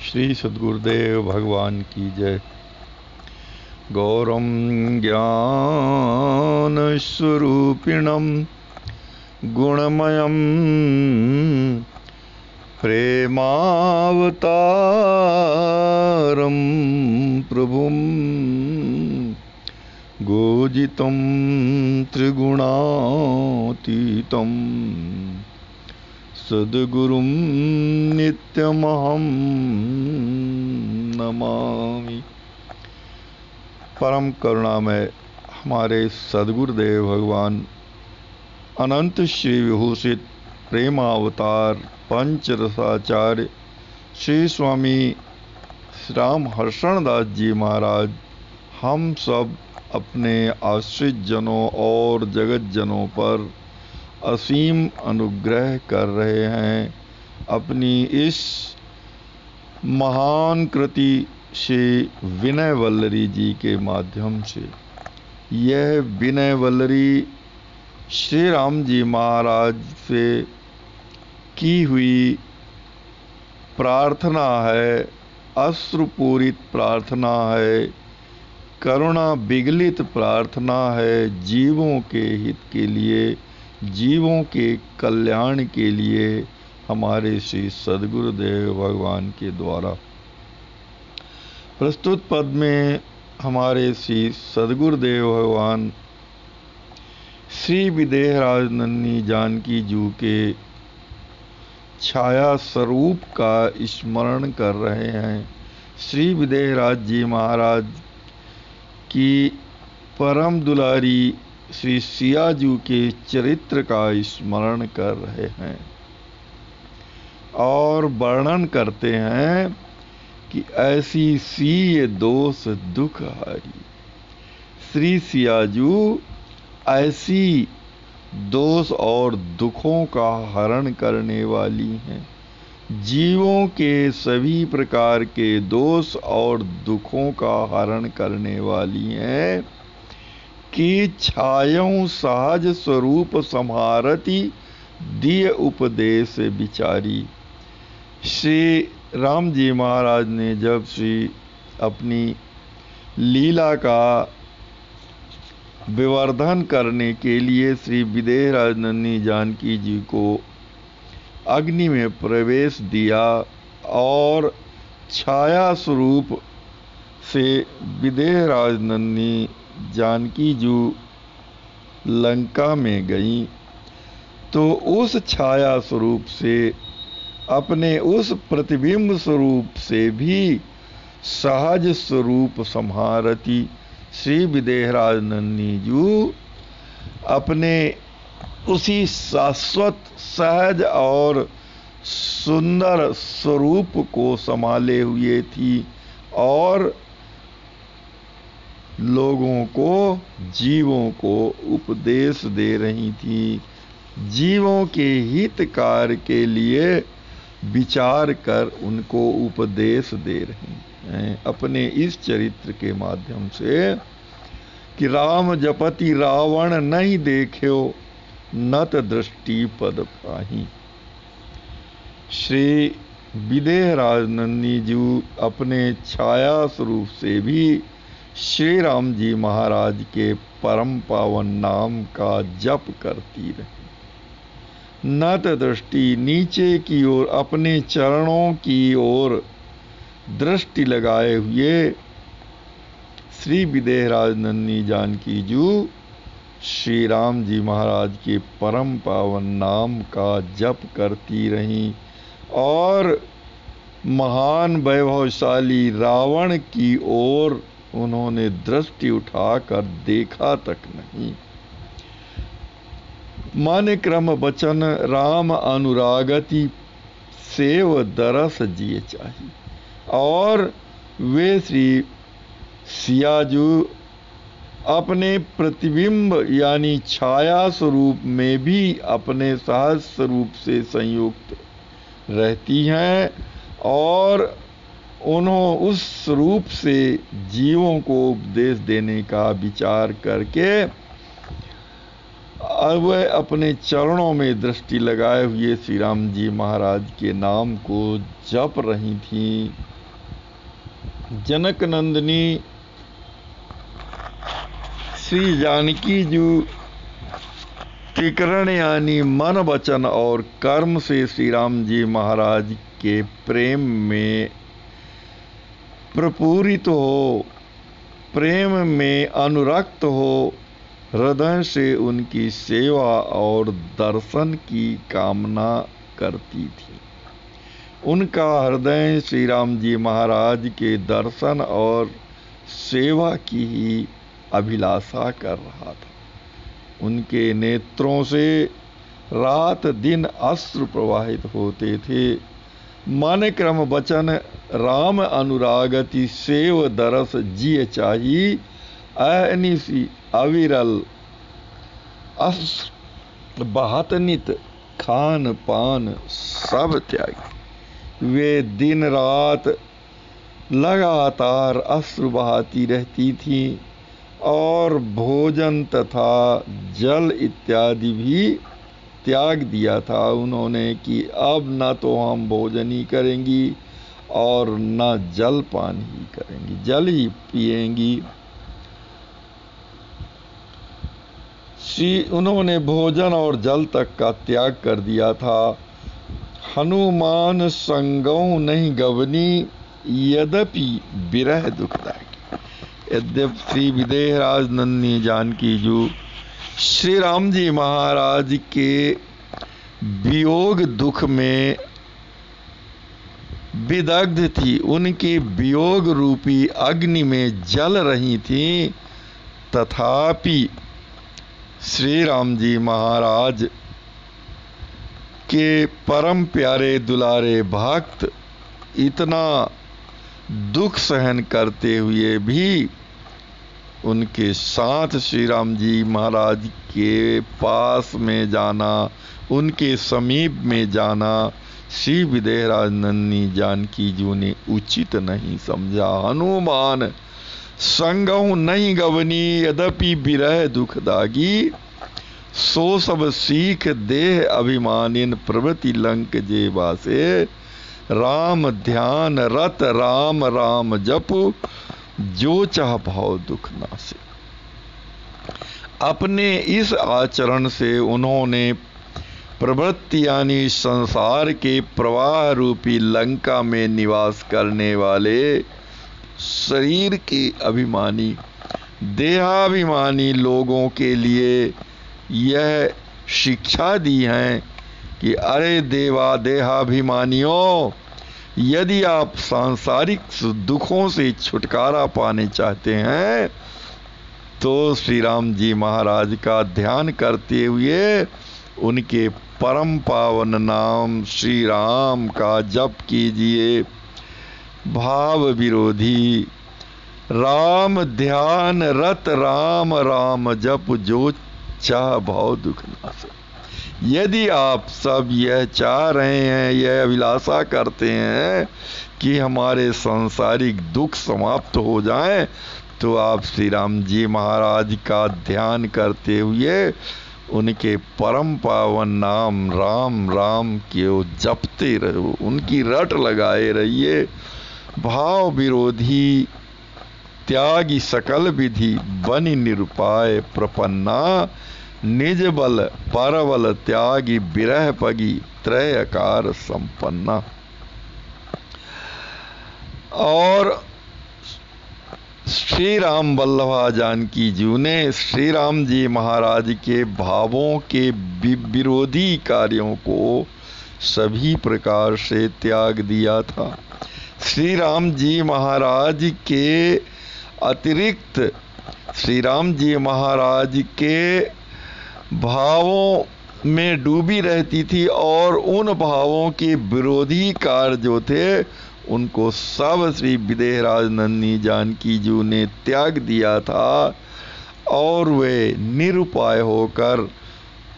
श्री सद्गुरुदेव भगवान की जय। गौरम ज्ञान स्वरूपिणम गुणमयम प्रेमावतारम प्रभुम गोजितं त्रिगुणातीतं सद्गुरुं नित्यमहं नमामि। परम करुणामय हमारे सद्गुरुदेव भगवान अनंत श्री विभूषित प्रेमावतार पंचरसाचार्य श्री स्वामी राम हर्षण दास जी महाराज हम सब अपने आश्रित जनों और जगत जनों पर असीम अनुग्रह कर रहे हैं अपनी इस महान कृति श्री विनय वल्लरी जी के माध्यम से। यह विनय वल्लरी श्री राम जी महाराज से की हुई प्रार्थना है, अश्रुपूरित प्रार्थना है, करुणा विगलित प्रार्थना है, जीवों के हित के लिए, जीवों के कल्याण के लिए हमारे श्री सद्गुरुदेव भगवान के द्वारा। प्रस्तुत पद में हमारे श्री सद्गुरुदेव भगवान श्री विदेहराज नन्ही जानकी जू के छाया स्वरूप का स्मरण कर रहे हैं। श्री विदेहराज जी महाराज की परम दुलारी श्री सियाजू के चरित्र का स्मरण कर रहे हैं और वर्णन करते हैं कि ऐसी सी ये दोष दुख हारी। श्री सियाजू ऐसी दोष और दुखों का हरण करने वाली हैं, जीवों के सभी प्रकार के दोष और दुखों का हरण करने वाली हैं कि छायों सहज स्वरूप संहारती दिय उपदेश विचारी। श्री राम जी महाराज ने जब श्री अपनी लीला का विवर्धन करने के लिए श्री विदेहराज नन्ही जानकी जी को अग्नि में प्रवेश दिया और छाया स्वरूप से विदेहराज नन्ही जानकी जू लंका में गई, तो उस छाया स्वरूप से अपने उस प्रतिबिंब स्वरूप से भी सहज स्वरूप संहारती श्री विदेहराज नन्ही जू अपने उसी शाश्वत सहज और सुंदर स्वरूप को संभाले हुए थी और लोगों को, जीवों को उपदेश दे रही थी, जीवों के हित कार्य के लिए विचार कर उनको उपदेश दे रही हैं अपने इस चरित्र के माध्यम से कि राम जपति रावण नहीं देख्यो नत दृष्टि पद पाही। श्री विदेहराज नन्ही जू अपने छाया स्वरूप से भी श्री राम जी महाराज के परम पावन नाम का जप करती रही। नत दृष्टि नीचे की ओर अपने चरणों की ओर दृष्टि लगाए हुए श्री विदेहराज नन्ही जानकी जू श्री राम जी महाराज के परम पावन नाम का जप करती रहीं और महान वैभवशाली रावण की ओर उन्होंने दृष्टि उठाकर देखा तक नहीं। मन क्रम वचन राम अनुरागति सेव दरस जिए चाहिए। और वे श्री सियाजू अपने प्रतिबिंब यानी छाया स्वरूप में भी अपने सहज स्वरूप से संयुक्त रहती हैं और उन्होंने उस रूप से जीवों को उपदेश देने का विचार करके वह अपने चरणों में दृष्टि लगाए हुए श्री राम जी महाराज के नाम को जप रही थीं जनक नंदिनी श्री जानकी जी त्रिकरण यानी मन वचन और कर्म से श्री राम जी महाराज के प्रेम में प्रपूरित हो, प्रेम में अनुरक्त हो, हृदय से उनकी सेवा और दर्शन की कामना करती थी। उनका हृदय श्री राम जी महाराज के दर्शन और सेवा की ही अभिलाषा कर रहा था। उनके नेत्रों से रात दिन अश्रु प्रवाहित होते थे। मन क्रम वचन राम अनुरागति सेव दरस जिय चाही, अनिसी अविरल अश्रु बहत नित खान पान सब त्यागी। वे दिन रात लगातार अश्रु बहाती रहती थी और भोजन तथा जल इत्यादि भी त्याग दिया था उन्होंने कि अब न तो हम भोजन ही करेंगी और न जल पान ही करेंगी, जल ही पिएंगी। उन्होंने भोजन और जल तक का त्याग कर दिया था। हनुमान संगौ नहीं गवनी, यद्यपि विरह दुखदायक। यद्यपि श्री विदेहराज नंदिनी जानकी जी श्री राम जी महाराज के वियोग दुख में विदग्ध थी, उनकी वियोग रूपी अग्नि में जल रही थी, तथापि श्री राम जी महाराज के परम प्यारे दुलारे भक्त इतना दुख सहन करते हुए भी उनके साथ श्री राम जी महाराज के पास में जाना, उनके समीप में जाना श्री विदेहराज नंदिनी जानकी जी ने उचित नहीं समझा। हनुमान संगहु नहीं गवनी, यद्यपि विरह दुखदागी। सो सब सीख देह अभिमानिन, प्रवृत्ति लंक जेबा से। राम ध्यान रत राम राम जपु, जो चाह भाव दुख नासे। अपने इस आचरण से उन्होंने प्रवृत्ति यानी संसार के प्रवाह रूपी लंका में निवास करने वाले शरीर के अभिमानी देहाभिमानी लोगों के लिए यह शिक्षा दी है कि अरे देहाभिमानियों, यदि आप सांसारिक दुखों से छुटकारा पाने चाहते हैं तो श्री राम जी महाराज का ध्यान करते हुए उनके परम पावन नाम श्री राम का जप कीजिए। भाव विरोधी राम ध्यान रत राम राम जप, जो चाह भाव दुख नासे। यदि आप सब यह चाह रहे हैं, यह अभिलाषा करते हैं कि हमारे सांसारिक दुख समाप्त हो जाएं, तो आप श्री राम जी महाराज का ध्यान करते हुए उनके परम पावन नाम राम राम को जपते रहो, उनकी रट लगाए रहिए। भाव विरोधी त्यागी सकल विधि, बनि निरुपाय प्रपन्ना। निज बल परबल त्यागी, विरह पगी त्रयकार संपन्ना। और श्री राम वल्लभा जानकी जी ने श्री राम जी महाराज के भावों के विरोधी कार्यों को सभी प्रकार से त्याग दिया था। श्री राम जी महाराज के अतिरिक्त श्री राम जी महाराज के भावों में डूबी रहती थी और उन भावों के विरोधी कार्य जो थे उनको सब श्री विदेहराज नंदिनी जानकी जी ने त्याग दिया था और वे निरुपाय होकर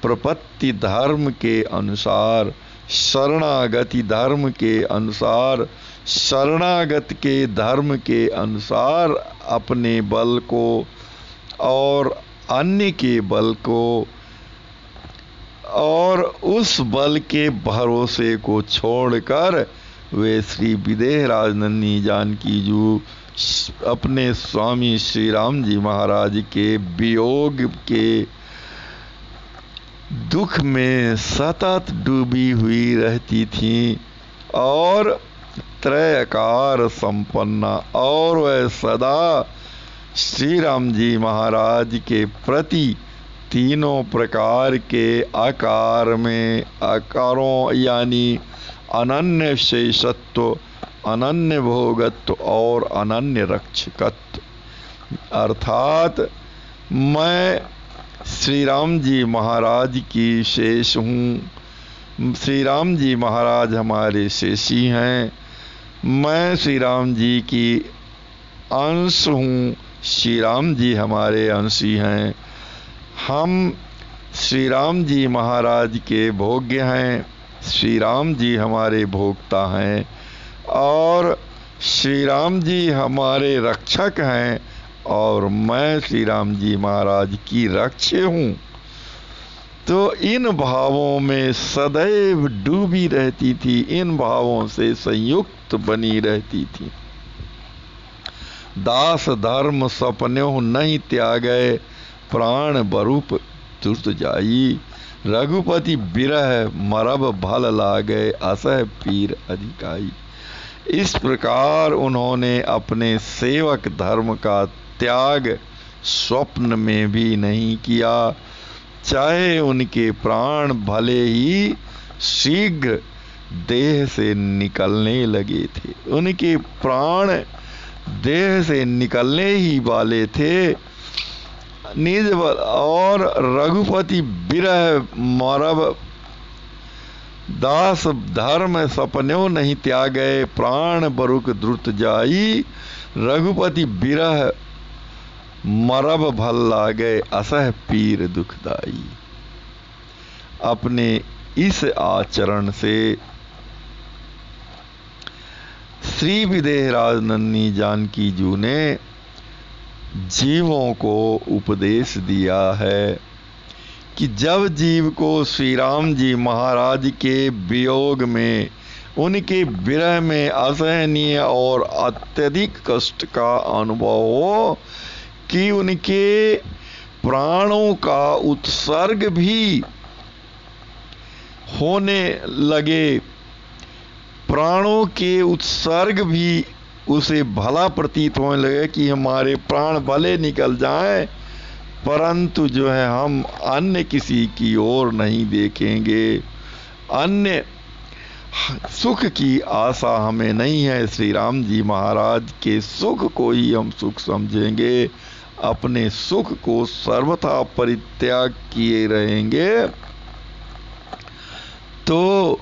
प्रपत्ति धर्म के अनुसार, शरणागति धर्म के अनुसार, शरणागत के धर्म के अनुसार अपने बल को और अन्य के बल को और उस बल के भरोसे को छोड़कर वे श्री विदेहराज नन्ही जानकी जू अपने स्वामी श्री राम जी महाराज के वियोग के दुख में सतत डूबी हुई रहती थीं और त्रयकार संपन्ना, और वह सदा श्री राम जी महाराज के प्रति तीनों प्रकार के आकारों यानी अनन्य शेषत्व, अनन्य भोगत्व और अनन्य रक्षकत्व, अर्थात मैं श्री राम जी महाराज की शेष हूँ, श्री राम जी महाराज हमारे शेषी हैं, मैं श्री राम जी की अंश हूँ, श्री राम जी हमारे अंशी हैं, हम श्री राम जी महाराज के भोग्य हैं, श्री राम जी हमारे भोक्ता हैं, और श्री राम जी हमारे रक्षक हैं, और मैं श्री राम जी महाराज की रक्षे हूँ। तो इन भावों में सदैव डूबी रहती थी, इन भावों से संयुक्त बनी रहती थी। दास धर्म सपन्यों नहीं त्यागै, प्राण बरूप तुर्त जाई, रघुपति बिरह मरब भल लागै, असह पीर अधिकाई। इस प्रकार उन्होंने अपने सेवक धर्म का त्याग स्वप्न में भी नहीं किया, चाहे उनके प्राण भले ही शीघ्र देह से निकलने लगे थे, उनके प्राण देह से निकलने ही वाले थे। निज और रघुपति बिरह मरब, दास धर्म सपन्यों नहीं त्यागै, प्राण बरुक द्रुत जाई, रघुपति बिरह मरब भल लागै, असह पीर दुखदाई। अपने इस आचरण से श्री विदेहराज नन्ही जानकी जू ने जीवों को उपदेश दिया है कि जब जीव को श्री राम जी महाराज के वियोग में, उनके विरह में असहनीय और अत्यधिक कष्ट का अनुभव हो कि उनके प्राणों का उत्सर्ग भी होने लगे, प्राणों के उत्सर्ग भी उसे भला प्रतीत होने लगे कि हमारे प्राण भले निकल जाएं, परंतु जो है हम अन्य किसी की ओर नहीं देखेंगे, अन्य सुख की आशा हमें नहीं है, श्री राम जी महाराज के सुख को ही हम सुख समझेंगे, अपने सुख को सर्वथा परित्याग किए रहेंगे। तो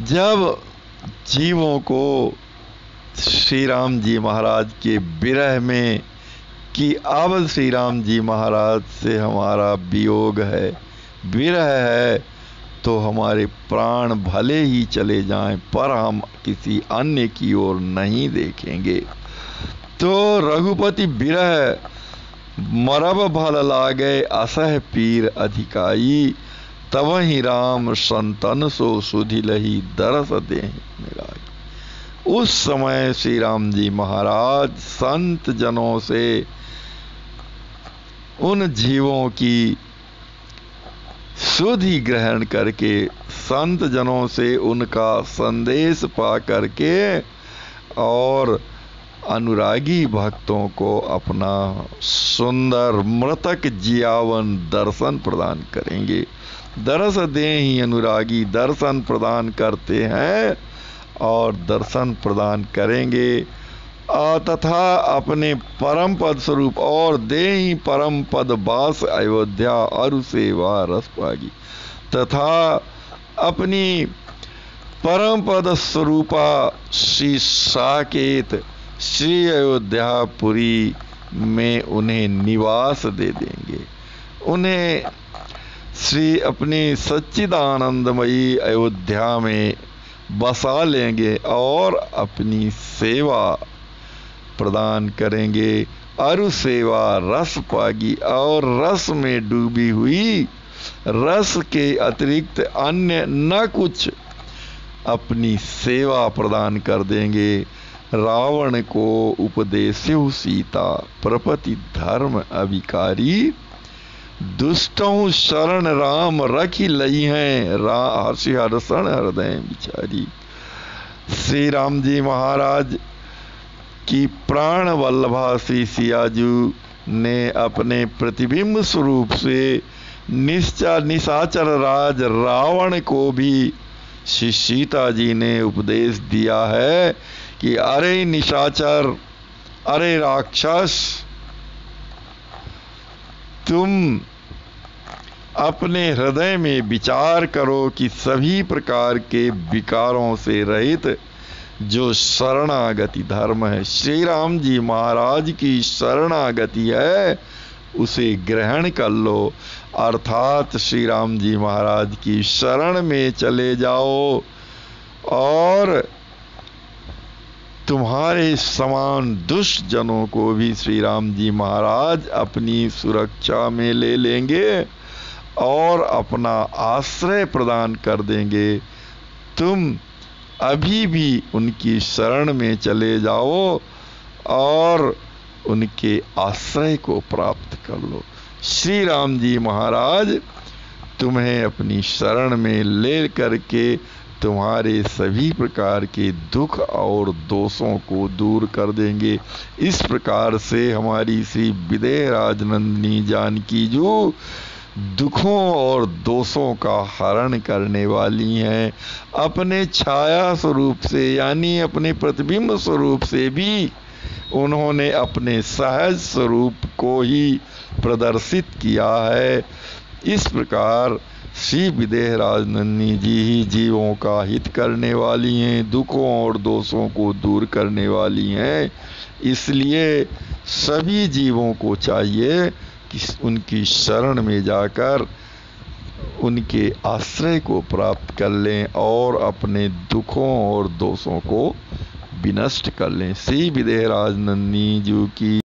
जब जीवों को श्री राम जी महाराज के विरह में कि अब श्री राम जी महाराज से हमारा वियोग है, विरह है, तो हमारे प्राण भले ही चले जाएं पर हम किसी अन्य की ओर नहीं देखेंगे। तो रघुपति बिरह मरब भल लागै, असह पीर अधिकाई, तब ही राम संतन सो सुधि लही, दरस देहि मिलाई। उस समय श्री राम जी महाराज संत जनों से उन जीवों की सुधि ग्रहण करके, संत जनों से उनका संदेश पा करके और अनुरागी भक्तों को अपना सुंदर मृतक जियावन दर्शन प्रदान करेंगे। दरस देहि अनुरागी दर्शन प्रदान करते हैं और दर्शन प्रदान करेंगे, तथा अपने परम पद स्वरूप और देहि परम पद बास अयोध्या अरु सेवा रस पागी, तथा अपनी परम पद स्वरूपा श्री साकेत श्री अयोध्यापुरी में उन्हें निवास दे देंगे, उन्हें श्री अपनी सच्चिदानंदमयी अयोध्या में बसा लेंगे और अपनी सेवा प्रदान करेंगे। अरु सेवा रस पागी, और रस में डूबी हुई, रस के अतिरिक्त अन्य न कुछ अपनी सेवा प्रदान कर देंगे। रावण को उपदेस्यु सीता, प्रपति धर्म अभिकारी। दुष्टों शरण राम रखी लई हैं, हर्षि हर्षण हृदय बिचारी। श्री राम जी महाराज की प्राण वल्लभा श्री सियाजू ने अपने प्रतिबिंब स्वरूप से निशाचर राज रावण को भी श्री सीता जी ने उपदेश दिया है कि अरे निशाचर, अरे राक्षस, तुम अपने हृदय में विचार करो कि सभी प्रकार के विकारों से रहित जो शरणागति धर्म है, श्री राम जी महाराज की शरणागति है, उसे ग्रहण कर लो। अर्थात श्री राम जी महाराज की शरण में चले जाओ और तुम्हारे समान दुष्ट जनों को भी श्री राम जी महाराज अपनी सुरक्षा में ले लेंगे और अपना आश्रय प्रदान कर देंगे। तुम अभी भी उनकी शरण में चले जाओ और उनके आश्रय को प्राप्त कर लो। श्री राम जी महाराज तुम्हें अपनी शरण में ले करके तुम्हारे सभी प्रकार के दुख और दोषों को दूर कर देंगे। इस प्रकार से हमारी श्री विदेह राजनंदिनी जानकी जो दुखों और दोषों का हरण करने वाली हैं, अपने छाया स्वरूप से यानी अपने प्रतिबिंब स्वरूप से भी उन्होंने अपने सहज स्वरूप को ही प्रदर्शित किया है। इस प्रकार श्री विदेह राजनंदिनी जी ही जीवों का हित करने वाली हैं, दुखों और दोषों को दूर करने वाली हैं। इसलिए सभी जीवों को चाहिए कि उनकी शरण में जाकर उनके आश्रय को प्राप्त कर लें और अपने दुखों और दोषों को विनष्ट कर लें। श्री विदेह राजनंदिनी जी की